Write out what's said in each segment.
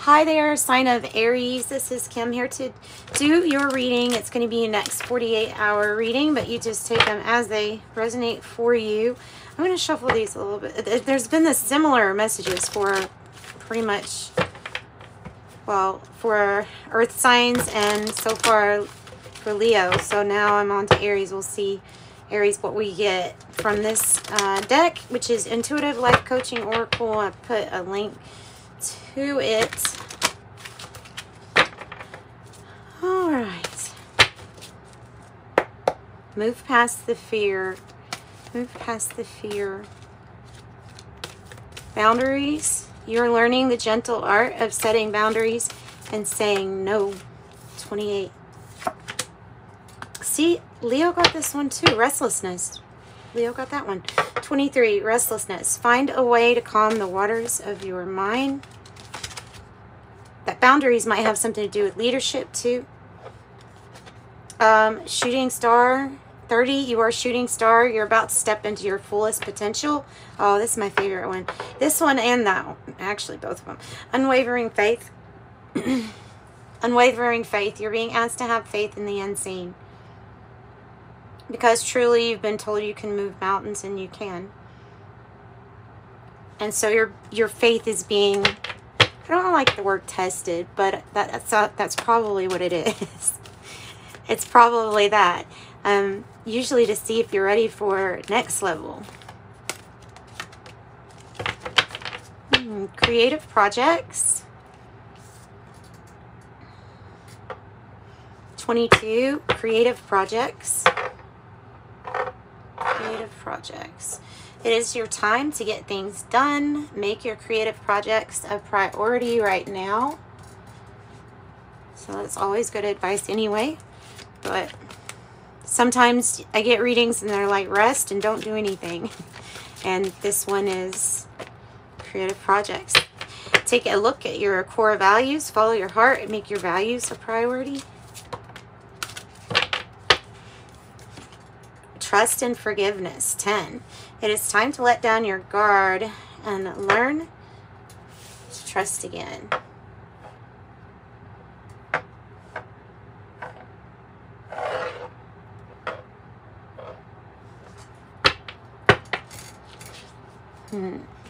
Hi there, sign of Aries. This is Kim here to do your reading. It's going to be a next 48-hour reading, but you just take them as they resonate for you. I'm going to shuffle these a little bit. There's been this similar messages for pretty much, well, for Earth signs and so far for Leo. So now I'm on to Aries. We'll see, Aries, what we get from this deck, which is Intuitive Life Coaching Oracle. I put a link to it. All right. Move past the fear. Move past the fear. Boundaries. You're learning the gentle art of setting boundaries and saying no. 28. See, Leo got this one too. Restlessness. Leo got that one. 23. Restlessness. Find a way to calm the waters of your mind. That boundaries might have something to do with leadership too. Shooting star. 30. You are a shooting star. You're about to step into your fullest potential. Oh, this is my favorite one. This one and that one. Actually, both of them. Unwavering faith. Unwavering faith. You're being asked to have faith in the unseen. Because truly you've been told you can move mountains, and you can. And so your faith is being, I don't like the word tested, but that's probably what it is. It's probably that. Usually to see if you're ready for next level. Creative projects. 22. Creative projects. Creative projects. It is your time to get things done. Make your creative projects a priority right now. So that's always good advice anyway. But sometimes I get readings and they're like, rest and don't do anything. And this one is creative projects. Take a look at your core values. Follow your heart and make your values a priority. Trust and forgiveness. 10. It is time to let down your guard and learn to trust again.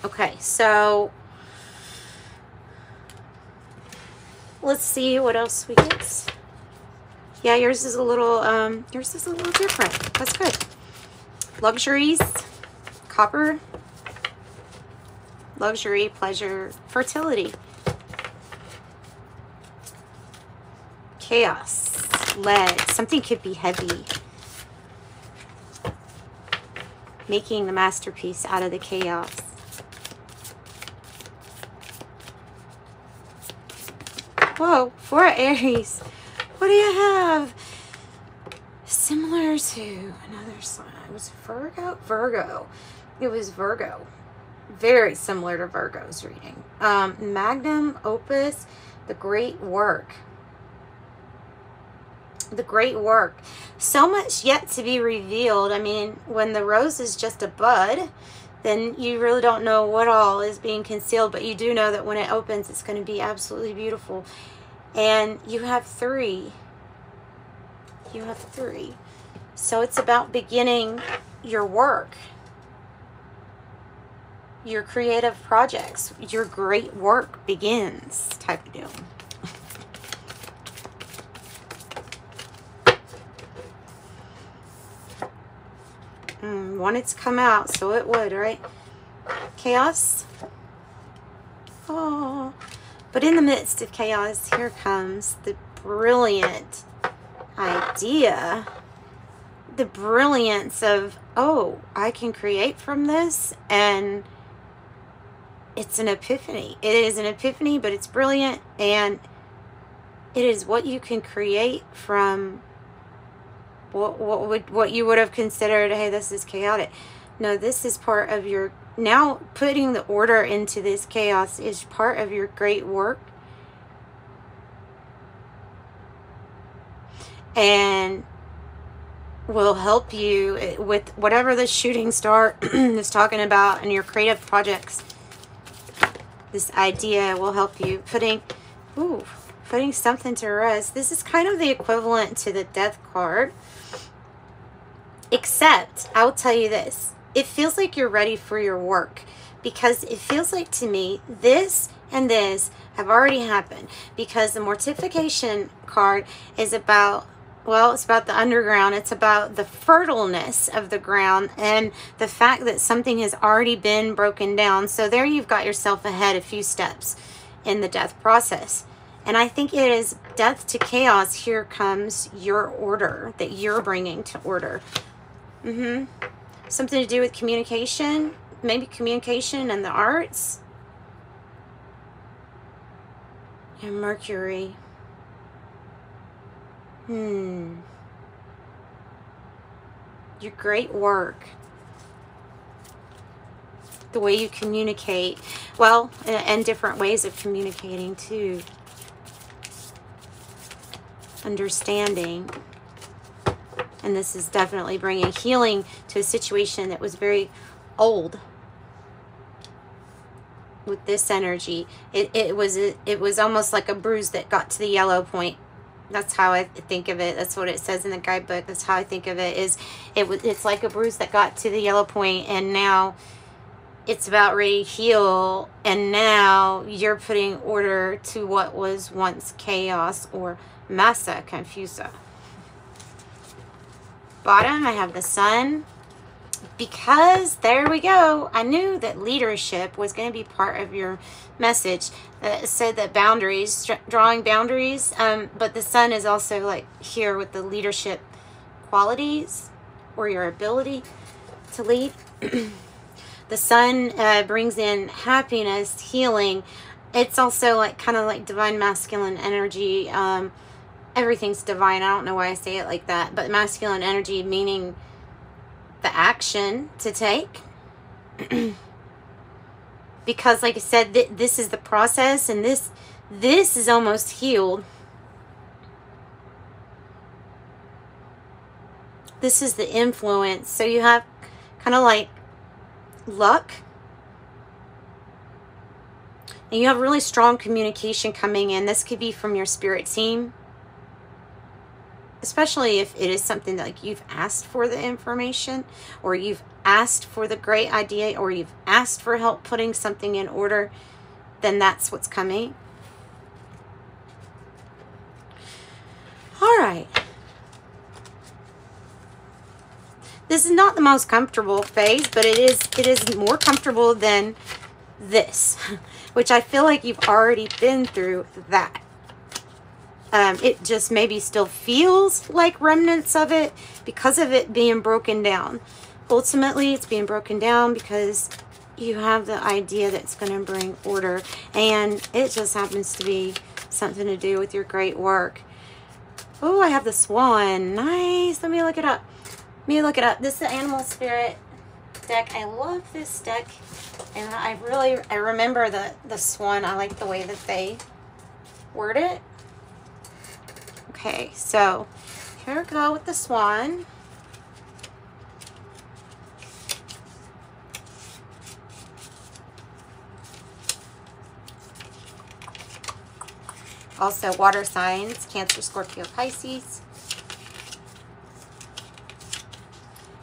Okay, so let's see what else we get. Yeah, yours is a little different. That's good. Luxuries, copper, luxury, pleasure, fertility, chaos, lead. Something could be heavy. Making the masterpiece out of the chaos. Whoa, for Aries, what do you have? Similar to another sign. It was Virgo? Virgo. It was Virgo. Very similar to Virgo's reading. Magnum opus, the great work. The great work. So much yet to be revealed. I mean, when the rose is just a bud, then you really don't know what all is being concealed, but you do know that when it opens, it's going to be absolutely beautiful. And you have 3. You have 3. So it's about beginning your work, your creative projects, your great work begins type of deal. Wanted to come out, so it would, right? Chaos. Oh, but in the midst of chaos, here comes the brilliant idea. The brilliance of, oh, I can create from this, and it's an epiphany. It is an epiphany, but it's brilliant, and it is what you can create from what you would have considered, hey, this is chaotic. No, this is part of your, now putting the order into this chaos is part of your great work. And will help you with whatever the shooting star is talking about in your creative projects. this idea will help you. Putting something to rest. This is kind of the equivalent to the Death card. Except, I'll tell you this. It feels like you're ready for your work. Because it feels like to me, this and this have already happened. Because the mortification card is about, well, it's about the underground. It's about the fertileness of the ground and the fact that something has already been broken down. So there you've got yourself ahead a few steps in the death process. And I think it is death to chaos. Here comes your order that you're bringing to order. Something to do with communication. Maybe communication and the arts. And Mercury. Your great work. The way you communicate. Well, and different ways of communicating too. Understanding. And this is definitely bringing healing to a situation that was very old. With this energy, it was almost like a bruise that got to the yellow point. That's how I think of it. That's what it says in the guidebook. That's how I think of it. It's like a bruise that got to the yellow point, and now it's about ready to heal. And now you're putting order to what was once chaos or massa confusa. Bottom, I have the Sun. Because there we go. I knew that leadership was going to be part of your message. It said that boundaries, drawing boundaries, but the Sun is also like here with the leadership qualities or your ability to lead. The Sun brings in happiness, healing. It's also like kind of like divine masculine energy. Everything's divine. I don't know why I say it like that, but masculine energy meaning the action to take. Because like I said, this is the process, and this is almost healed. This is the influence. So you have kind of like luck, and you have really strong communication coming in. This could be from your spirit team, especially if it is something that like you've asked for the information, or you've asked for the great idea, or you've asked for help putting something in order, then that's what's coming. All right. This is not the most comfortable phase, but it is more comfortable than this, which I feel like you've already been through that. It just maybe still feels like remnants of it because of it being broken down. Ultimately, it's being broken down because you have the idea that's going to bring order, and it just happens to be something to do with your great work. Oh, I have the Swan. Nice. Let me look it up. This is the Animal Spirit deck. I love this deck, and I remember the Swan. I like the way that they word it. Okay, so here we go with the Swan. Also water signs, Cancer, Scorpio, Pisces.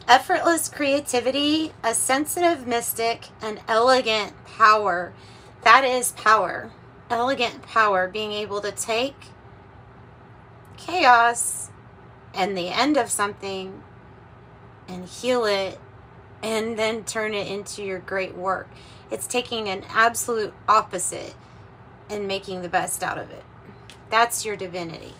Effortless creativity, a sensitive mystic, and elegant power. That is power. Elegant power, being able to take chaos and the end of something and heal it and then turn it into your great work. It's taking an absolute opposite and making the best out of it. That's your divinity.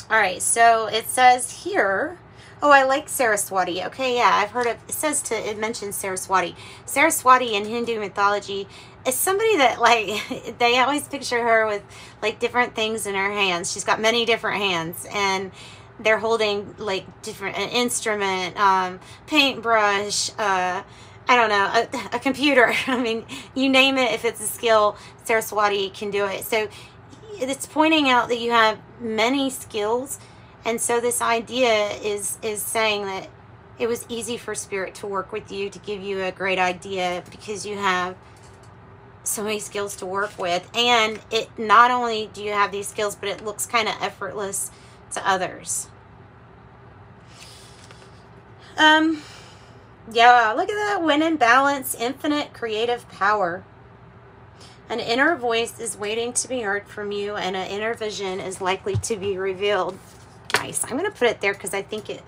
All right, so it says here, oh, I like Saraswati. Okay, yeah, I've heard of, it mentions Saraswati. Saraswati in Hindu mythology is somebody that, like, they always picture her with, like, different things in her hands. She's got many different hands, and they're holding, like, different, an instrument, paintbrush, I don't know, a computer. I mean, you name it, if it's a skill, Saraswati can do it. So it's pointing out that you have many skills. And so this idea is saying that it was easy for Spirit to work with you, to give you a great idea, because you have so many skills to work with. And it not only do you have these skills, but it looks kind of effortless to others. Yeah, look at that. When in balance, infinite creative power. An inner voice is waiting to be heard from you, and an inner vision is likely to be revealed. Nice. I'm going to put it there because I think it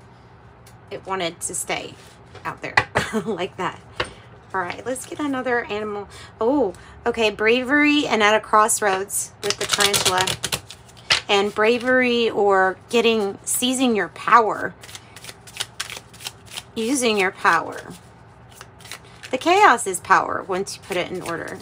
wanted to stay out there like that. All right, let's get another animal. Oh, okay. Bravery and at a crossroads with the tarantula. And bravery, or seizing your power. Using your power. The chaos is power once you put it in order.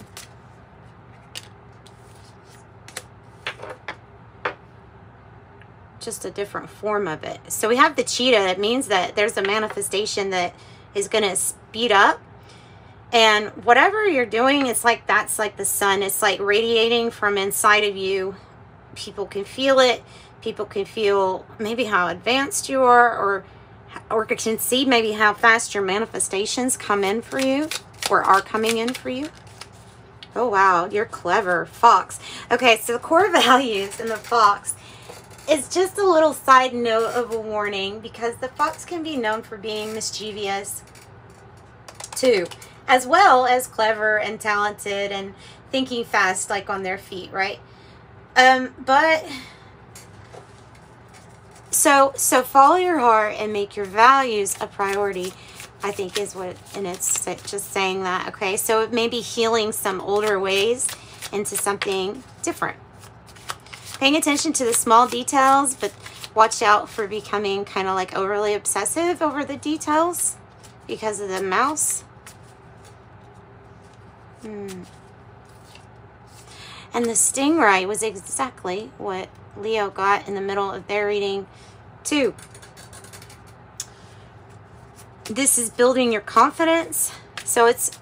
Just a different form of it. So we have the cheetah. It means that there's a manifestation that is going to speed up. And whatever you're doing, it's like that's like the sun. It's like radiating from inside of you. People can feel it. People can feel maybe how advanced you are, or can see maybe how fast your manifestations come in for you, or are coming in for you. Oh, wow. You're clever. Fox. Okay, so the core values in the fox is just a little side note of a warning, because the fox can be known for being mischievous too, as well as clever and talented and thinking fast, like on their feet, right? But so follow your heart and make your values a priority, I think is what, and it's just saying that. Okay, so it may be healing some older ways into something different. Paying attention to the small details, but watch out for becoming kind of like overly obsessive over the details because of the mouse. And the stingray was exactly what Leo got in the middle of their reading too. This is building your confidence. So it's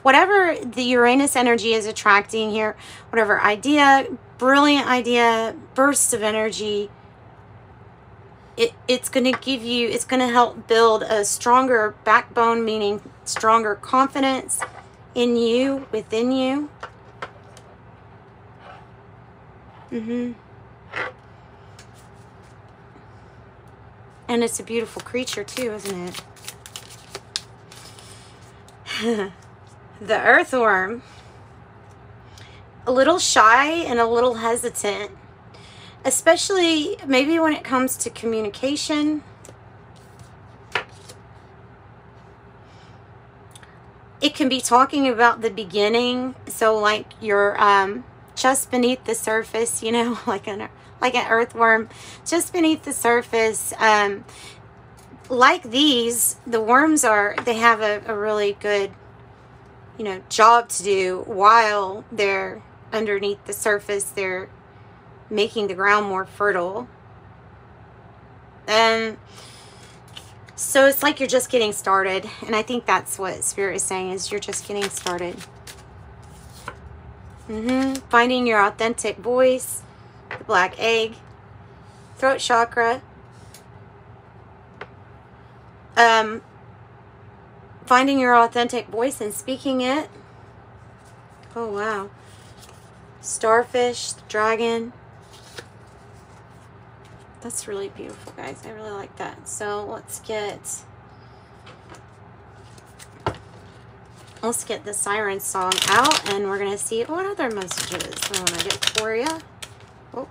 whatever the Uranus energy is attracting here, whatever idea, brilliant idea, bursts of energy, it's going to give you, it's going to help build a stronger backbone, meaning stronger confidence in you, within you. And it's a beautiful creature too, isn't it? The earthworm. A little shy and a little hesitant, especially maybe when it comes to communication. It can be talking about the beginning, so like you're just beneath the surface, you know, like an earthworm, just beneath the surface. Like these, the worms they have a really good, you know, job to do while they're underneath the surface. They're making the ground more fertile. So it's like you're just getting started. And I think that's what Spirit is saying, is you're just getting started. Finding your authentic voice. The black egg. Throat chakra. Finding your authentic voice and speaking it. Oh, wow. Starfish, dragon. That's really beautiful, guys. I really like that. So let's get the siren song out, and we're going to see what other messages I want to get for you. Oh.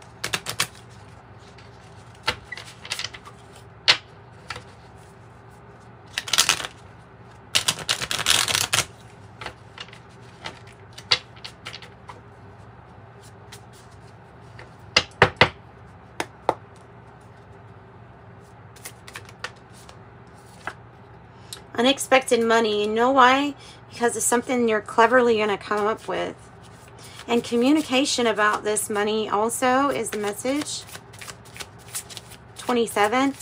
Unexpected money. You know why? Because it's something you're cleverly going to come up with. And communication about this money also is the message. 27.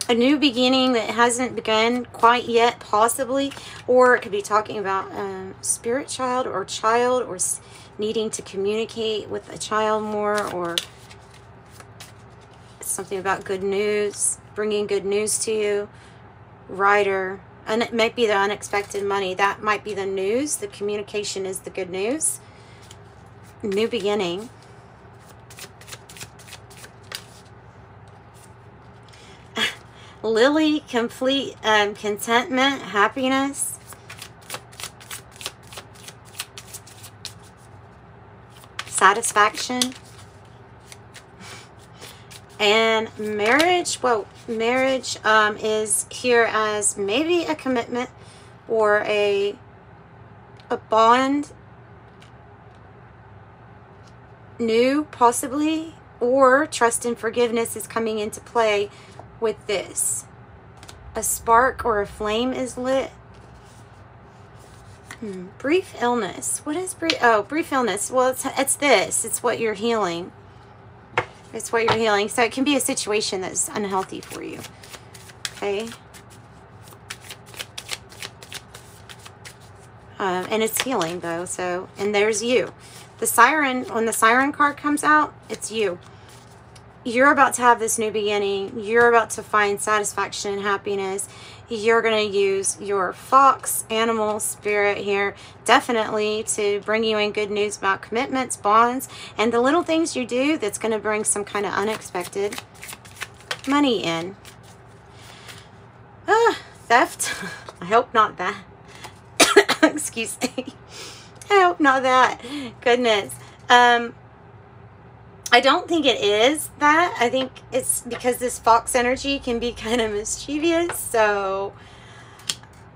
A new beginning that hasn't begun quite yet, possibly. Or it could be talking about spirit child or needing to communicate with a child more, or something about good news, bringing good news to you. Rider. And it might be the unexpected money. That might be the news. The communication is the good news. New beginning. Lily, complete contentment, happiness. Satisfaction. And marriage, well, marriage is here as maybe a commitment or a bond, new possibly, or trust and forgiveness is coming into play with this. A spark or a flame is lit. Brief illness. What is brief? Oh, brief illness. Well, it's this. It's what you're healing. It's what you're healing. So it can be a situation that's unhealthy for you. Okay. And it's healing though. So, and there's you. The siren, when the siren card comes out, it's you. You're about to have this new beginning. You're about to find satisfaction and happiness. You're going to use your fox animal spirit here definitely to bring you in good news about commitments, bonds, and the little things you do that's going to bring some kind of unexpected money in. Theft. I hope not that. Excuse me. I hope not that. Goodness. I don't think it is that. I think it's because this fox energy can be kind of mischievous. So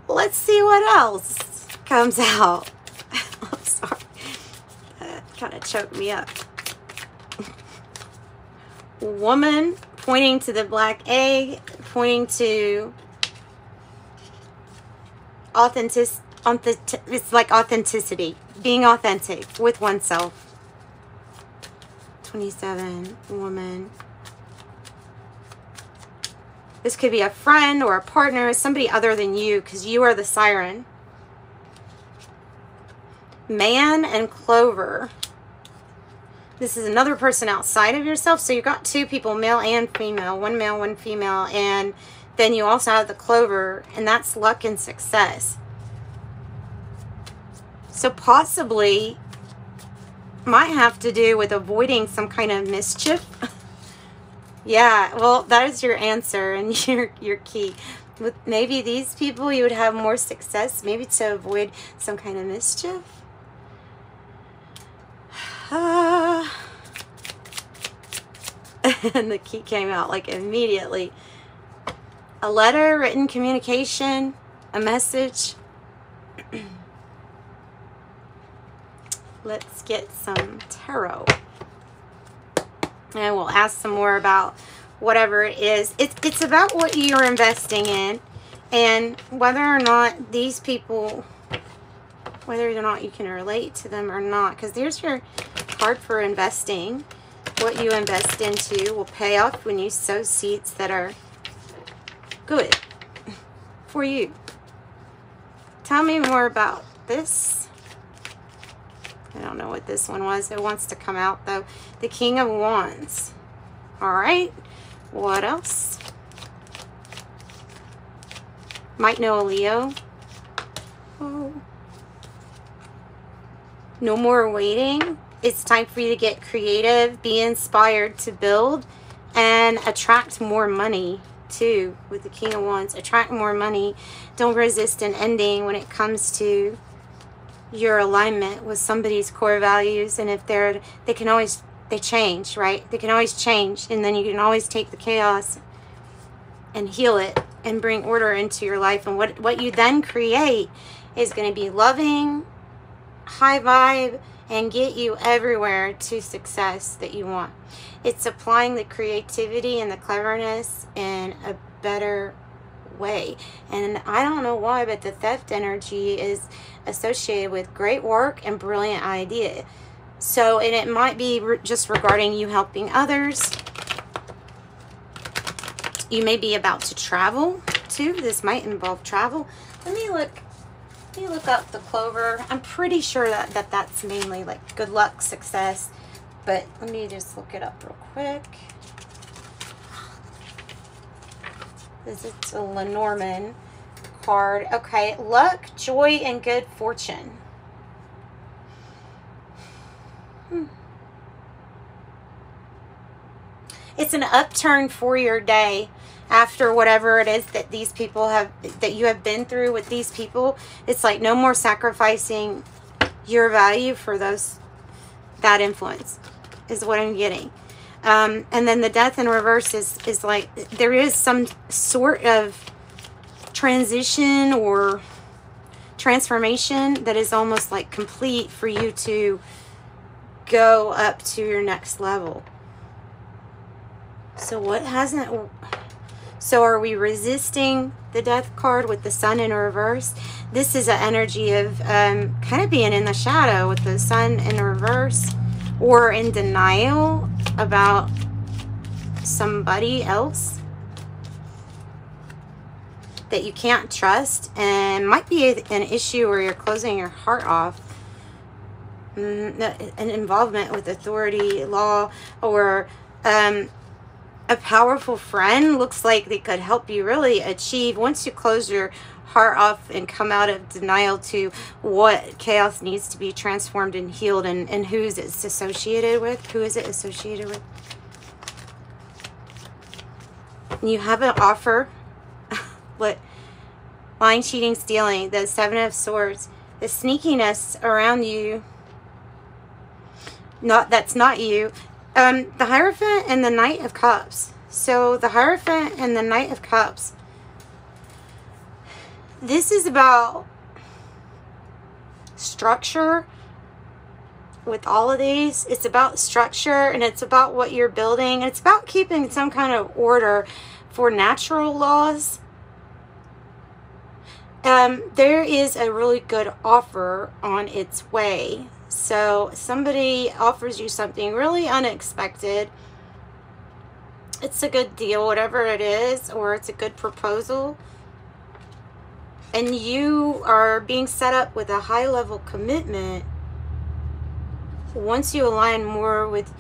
let's see what else comes out. I'm sorry. That kind of choked me up. Woman pointing to the black egg, pointing to it's like authenticity, being authentic with oneself. 27, woman. This could be a friend or a partner, somebody other than you, because you are the siren. Man and Clover. This is another person outside of yourself. So you've got two people, male and female, one male, one female, and then you also have the Clover, and that's luck and success. So possibly might have to do with avoiding some kind of mischief. Yeah, well, that is your answer and your key. With maybe these people, you would have more success, maybe to avoid some kind of mischief. And the key came out like immediately. A letter, written communication, a message. Let's get some tarot. And we'll ask some more about whatever it is. It's about what you're investing in and whether or not these people, whether or not you can relate to them or not. Because there's your card for investing. What you invest into will pay off when you sow seeds that are good for you. Tell me more about this. I don't know what this one was. It wants to come out though. The King of Wands. All right. What else? Might know a Leo. Oh. No more waiting. It's time for you to get creative, be inspired to build, and attract more money too. With the King of Wands, attract more money. Don't resist an ending when it comes to your alignment with somebody's core values. And if they change, right? They can always change, and then you can always take the chaos and heal it and bring order into your life. And what you then create is going to be loving, high vibe, and get you everywhere to success that you want. It's applying the creativity and the cleverness in a better way. And I don't know why, but the theft energy is associated with great work and brilliant idea. So, and it might be just regarding you helping others. You may be about to travel too. This might involve travel. Let me look up the Clover. I'm pretty sure that that's mainly like good luck, success, but let me just look it up real quick. This is a Lenormand card. Okay, luck, joy, and good fortune. It's an upturn for your day after whatever it is that these people have, that you have been through with these people. It's like no more sacrificing your value for that influence is what I'm getting. And then the death in reverse is like there is some sort of transition or transformation that is almost like complete for you to go up to your next level. So what hasn't... So are we resisting the death card with the sun in reverse? This is an energy of kind of being in the shadow with the sun in reverse, or in denial about somebody else that you can't trust, and might be an issue where you're closing your heart off. An involvement with authority, law, or a powerful friend looks like they could help you really achieve, once you close your heart off and come out of denial to what chaos needs to be transformed and healed, and who's it's associated with. Who is it associated with? You have an offer. What? Lying, cheating, stealing. The Seven of Swords. The sneakiness around you. That's not you. The Hierophant and the Knight of Cups. So the Hierophant and the Knight of Cups. This is about structure with all of these. It's about structure, and it's about what you're building. It's about keeping some kind of order for natural laws. There is a really good offer on its way. So somebody offers you something really unexpected. It's a good deal, whatever it is, or it's a good proposal. And you are being set up with a high level commitment once you align more with,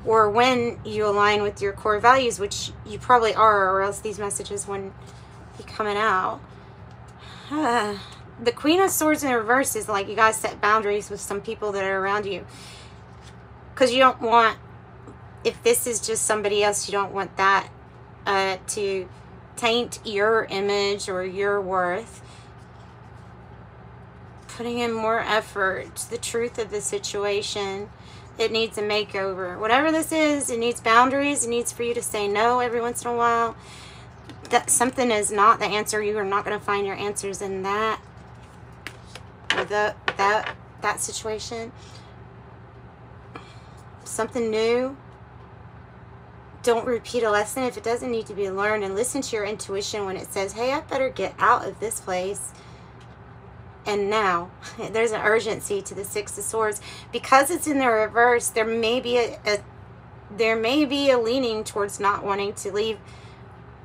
or when you align with your core values, which you probably are, or else these messages wouldn't be coming out. The Queen of Swords in reverse is like you guys set boundaries with some people that are around you. Because you don't want, if this is just somebody else, you don't want that to taint your image or your worth. Putting in more effort. The truth of the situation. It needs a makeover. Whatever this is, it needs boundaries. It needs for you to say no every once in a while. That something is not the answer. You are not going to find your answers in that. Or that situation. Something new. Don't repeat a lesson if it doesn't need to be learned, and listen to your intuition when it says, hey, I better get out of this place. And now there's an urgency to the Six of Swords because it's in the reverse. There may be a leaning towards not wanting to leave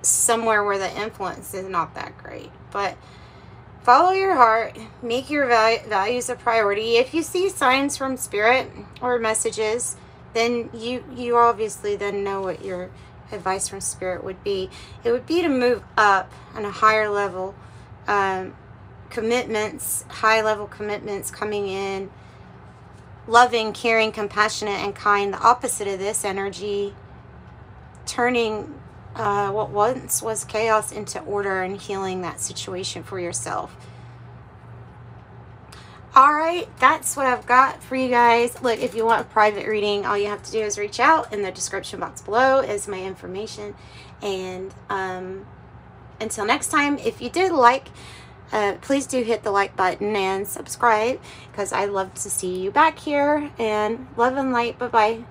somewhere where the influence is not that great. But follow your heart, make your values a priority. If you see signs from spirit or messages, then you obviously then know what your advice from spirit would be. It would be to move up on a higher level. Commitments, high level commitments coming in, loving, caring, compassionate, and kind. The opposite of this energy, turning what once was chaos into order and healing that situation for yourself. Alright, that's what I've got for you guys. Look, if you want a private reading, all you have to do is reach out. In the description box below is my information. And until next time, if you did like, please do hit the like button and subscribe, because I love to see you back here. And love and light. Bye-bye.